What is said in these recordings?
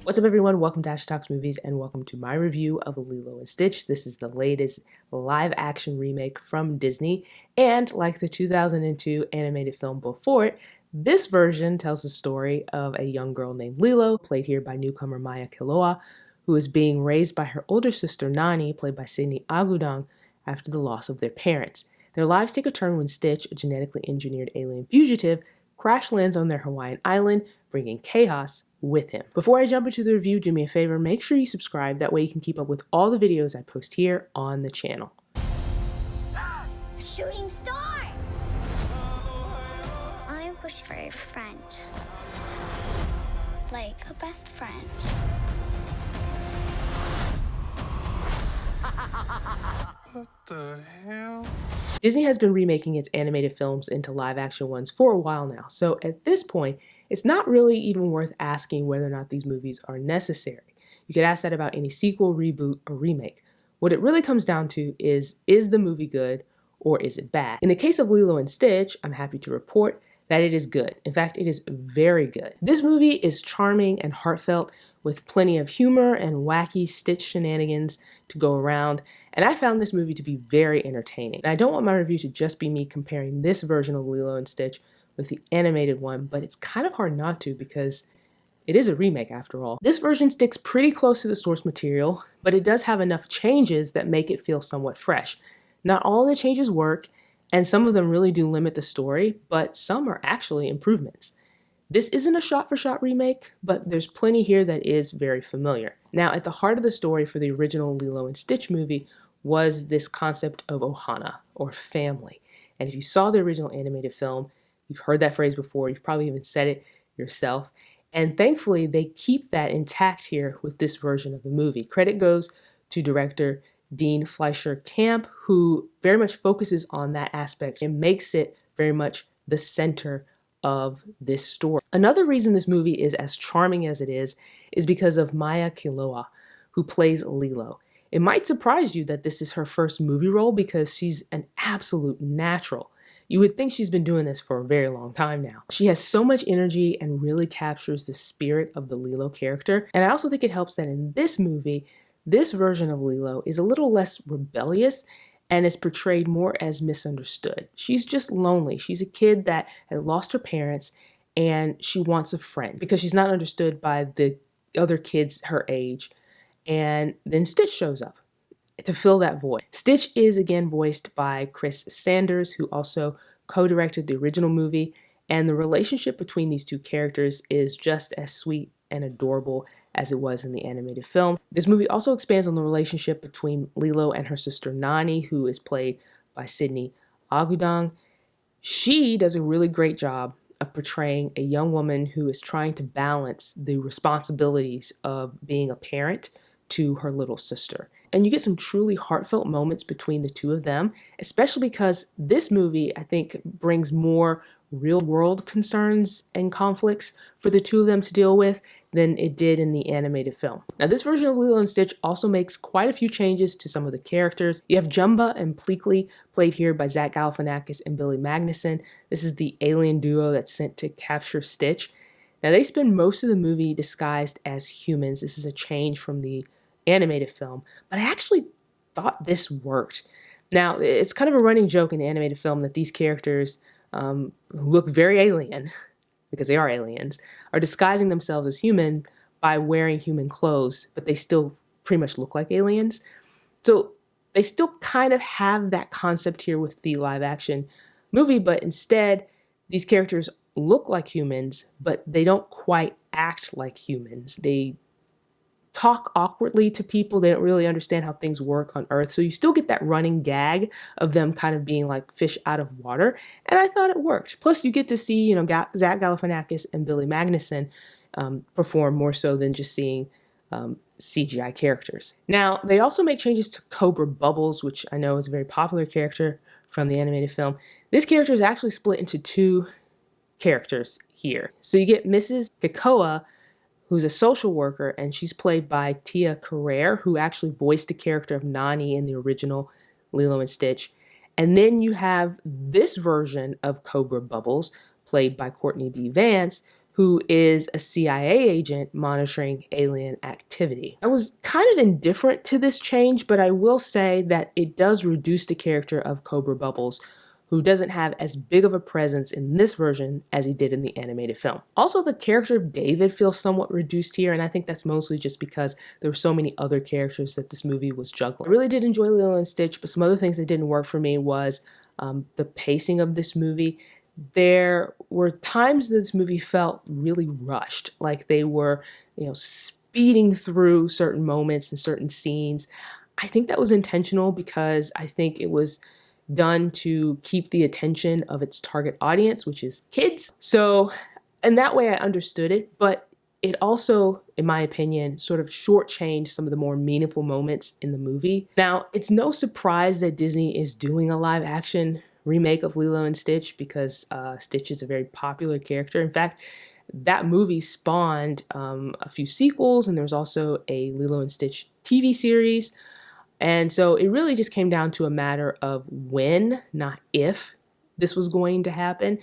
What's up everyone, welcome to Ash Talks Movies and welcome to my review of Lilo Stitch. This is the latest live action remake from Disney, and like the 2002 animated film before it, this version tells the story of a young girl named Lilo, played here by newcomer Maya Kiloa, who is being raised by her older sister Nani, played by Sydney Agudong, after the loss of their parents. Their lives take a turn when Stitch, a genetically engineered alien fugitive, crash lands on their Hawaiian island, bringing chaos with him. Before I jump into the review, do me a favor, make sure you subscribe, that way you can keep up with all the videos I post here on the channel. A shooting star! I wish for a friend. Like a best friend. What the hell? Disney has been remaking its animated films into live action ones for a while now, so at this point, it's not really even worth asking whether or not these movies are necessary. You could ask that about any sequel, reboot, or remake. What it really comes down to is the movie good or is it bad? In the case of Lilo and Stitch, I'm happy to report that it is good. In fact, it is very good. This movie is charming and heartfelt with plenty of humor and wacky Stitch shenanigans to go around, and I found this movie to be very entertaining. And I don't want my review to just be me comparing this version of Lilo and Stitch with the animated one, but it's kind of hard not to because it is a remake after all. This version sticks pretty close to the source material, but it does have enough changes that make it feel somewhat fresh. Not all the changes work, and some of them really do limit the story, but some are actually improvements. This isn't a shot-for-shot remake, but there's plenty here that is very familiar. Now, at the heart of the story for the original Lilo and Stitch movie was this concept of ohana, or family. And if you saw the original animated film, you've heard that phrase before, you've probably even said it yourself. And thankfully, they keep that intact here with this version of the movie. Credit goes to director Dean Fleischer Camp, who very much focuses on that aspect and makes it very much the center of this story. Another reason this movie is as charming as it is because of Maya Kiloa, who plays Lilo. It might surprise you that this is her first movie role because she's an absolute natural. You would think she's been doing this for a very long time now. She has so much energy and really captures the spirit of the Lilo character. And I also think it helps that in this movie, this version of Lilo is a little less rebellious and is portrayed more as misunderstood. She's just lonely. She's a kid that has lost her parents and she wants a friend because she's not understood by the other kids her age. And then Stitch shows up to fill that void. Stitch is again voiced by Chris Sanders, who also co-directed the original movie, and the relationship between these two characters is just as sweet and adorable as it was in the animated film. This movie also expands on the relationship between Lilo and her sister Nani, who is played by Sydney Agudong. She does a really great job of portraying a young woman who is trying to balance the responsibilities of being a parent to her little sister. And you get some truly heartfelt moments between the two of them, especially because this movie, I think, brings more real-world concerns and conflicts for the two of them to deal with than it did in the animated film. Now, this version of Lilo and Stitch also makes quite a few changes to some of the characters. You have Jumba and Pleakley, played here by Zach Galifianakis and Billy Magnussen. This is the alien duo that's sent to capture Stitch. Now, they spend most of the movie disguised as humans. This is a change from the animated film, but I actually thought this worked. Now, it's kind of a running joke in the animated film that these characters who look very alien, because they are aliens, are disguising themselves as human by wearing human clothes, but they still pretty much look like aliens. So they still kind of have that concept here with the live action movie, but instead these characters look like humans, but they don't quite act like humans. They talk awkwardly to people. They don't really understand how things work on Earth. So you still get that running gag of them kind of being like fish out of water. And I thought it worked. Plus you get to see, Zach Galifianakis and Billy Magnussen perform more so than just seeing CGI characters. Now, they also make changes to Cobra Bubbles, which I know is a very popular character from the animated film. This character is actually split into two characters here. So you get Mrs. Kekoa, who's a social worker, and she's played by Tia Carrere, who actually voiced the character of Nani in the original Lilo and Stitch. And then you have this version of Cobra Bubbles, played by Courtney B. Vance, who is a CIA agent monitoring alien activity. I was kind of indifferent to this change, but I will say that it does reduce the character of Cobra Bubbles, who doesn't have as big of a presence in this version as he did in the animated film. Also, the character of David feels somewhat reduced here, and I think that's mostly just because there were so many other characters that this movie was juggling. I really did enjoy Lilo and Stitch, but some other things that didn't work for me was the pacing of this movie. There were times this movie felt really rushed, like they were, speeding through certain moments and certain scenes. I think that was intentional because I think it was done to keep the attention of its target audience, which is kids. So, in that way, I understood it, but it also, in my opinion, sort of shortchanged some of the more meaningful moments in the movie. Now, it's no surprise that Disney is doing a live action remake of Lilo and Stitch because Stitch is a very popular character. In fact, that movie spawned a few sequels, and there's also a Lilo and Stitch TV series. And so it really just came down to a matter of when, not if, this was going to happen.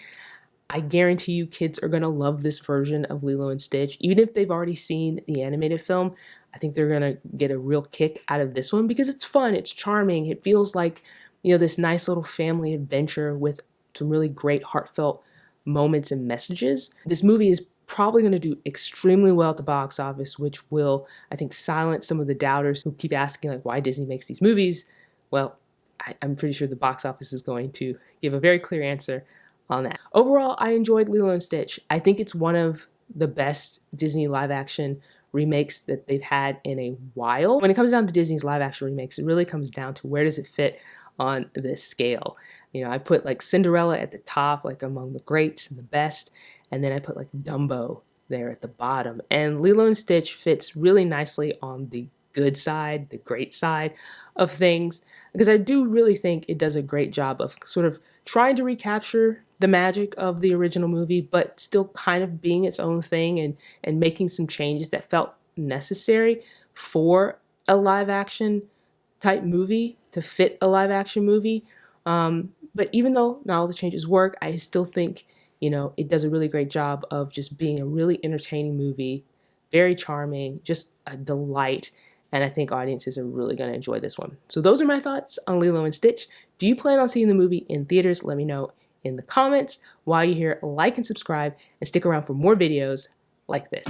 I guarantee you kids are going to love this version of Lilo and Stitch. Even if they've already seen the animated film, I think they're going to get a real kick out of this one because it's fun, it's charming, it feels like, this nice little family adventure with some really great heartfelt moments and messages. This movie is probably going to do extremely well at the box office, which will, I think, silence some of the doubters who keep asking like why Disney makes these movies. Well, I'm pretty sure the box office is going to give a very clear answer on that. Overall, I enjoyed Lilo and Stitch. I think it's one of the best Disney live action remakes that they've had in a while. When it comes down to Disney's live action remakes, it really comes down to where does it fit on this scale. I put like Cinderella at the top, like among the greats and the best, and then I put like Dumbo there at the bottom. And Lilo and Stitch fits really nicely on the good side, the great side of things, because I do really think it does a great job of sort of trying to recapture the magic of the original movie, but still kind of being its own thing and making some changes that felt necessary for a live action type movie to fit a live action movie. But even though not all the changes work, I still think, it does a really great job of just being a really entertaining movie, very charming, just a delight. And I think audiences are really going to enjoy this one. So those are my thoughts on Lilo and Stitch. Do you plan on seeing the movie in theaters? Let me know in the comments. While you're here, like and subscribe and stick around for more videos like this.